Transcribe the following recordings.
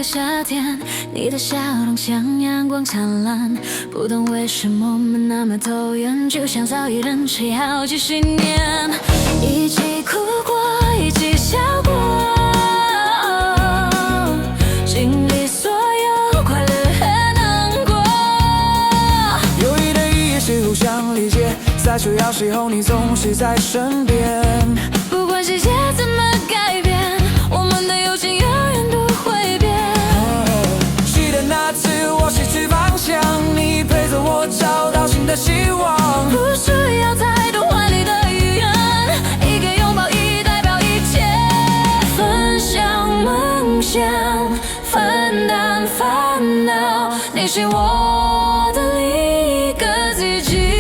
夏天，你的笑容像阳光灿烂，不懂为什么我们那么投缘，就像早已认识好几十年，一起哭过，一起笑过，经历所有快乐和难过。友谊的意义是互相理解，在需要时候你总是在身边。不管世界怎么改变，我们的友情永远不会变。记得那次我失去方向，你陪着我找到新的希望。不需要太多华丽的语言，一个拥抱已代表一切。分享梦想，分担烦恼，你是我的另一个自己。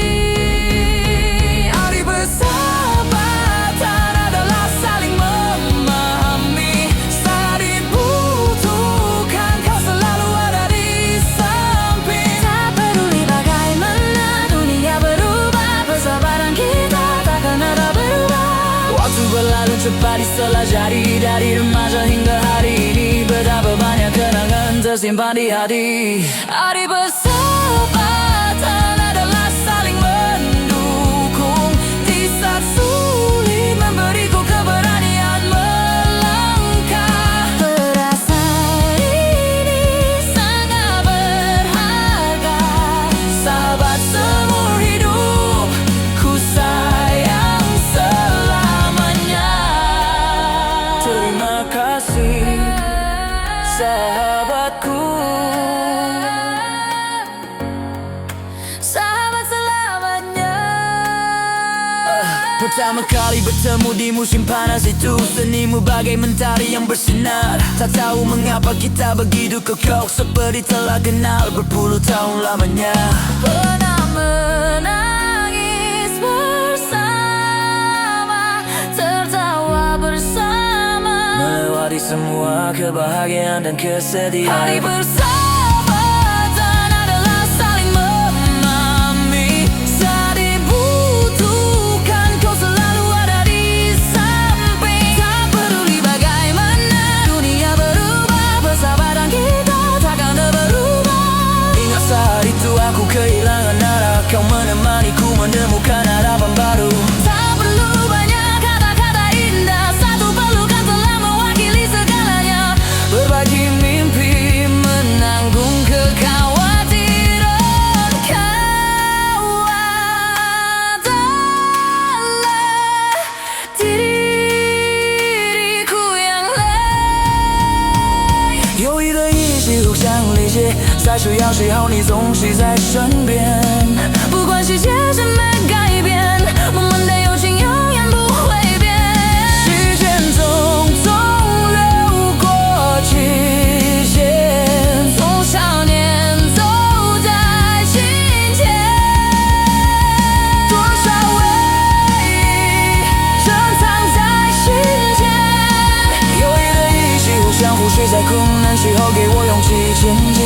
Cepat setelah jadi dari remaja hingga hari ini, betapa banyak kenangan tersimpan di hati. Hari persahabatan adalah saling mendukung, di saat sulit memberiku keberanian melangkah. Perasaan ini sangat berharga, sahabat seumur hidup, ku sayang selamanya. Terima kasih sahabatku, sahabat selamanya. Pertama kali bertemu di musim panas itu, senimu bagai mentari yang bersinar. Tak tahu mengapa kita begitu kokoh, seperti telah kenal berpuluh tahun lamanya. Pernah menangis bersama, tertawa bersama, melewati semua kebahagiaan dan kesedihan. hari persahabatan adalah saling memahami, saat dibutuhkan kau selalu ada di samping. Tak peduli bagaimana dunia berubah, persahabatan kita takkan berubah. Ingat saat itu aku kehilangan arah, kau menemaniku menemukan harapan baru. Tak perlu banyak kata-kata indah, satu pelukan telah mewakili segalanya. Berbagi mimpi, Menanggung kekhawatiran, kau adalah diriku yang lain。 友谊的意义是互相理解，在需要时候你总是在身边。不管世界怎么改变，我们的友情永远不会变。时间匆匆流过期限，从少年走在心间，多少回忆珍藏在心间。友谊的意义是互相扶持，在困难时候给我勇气前进。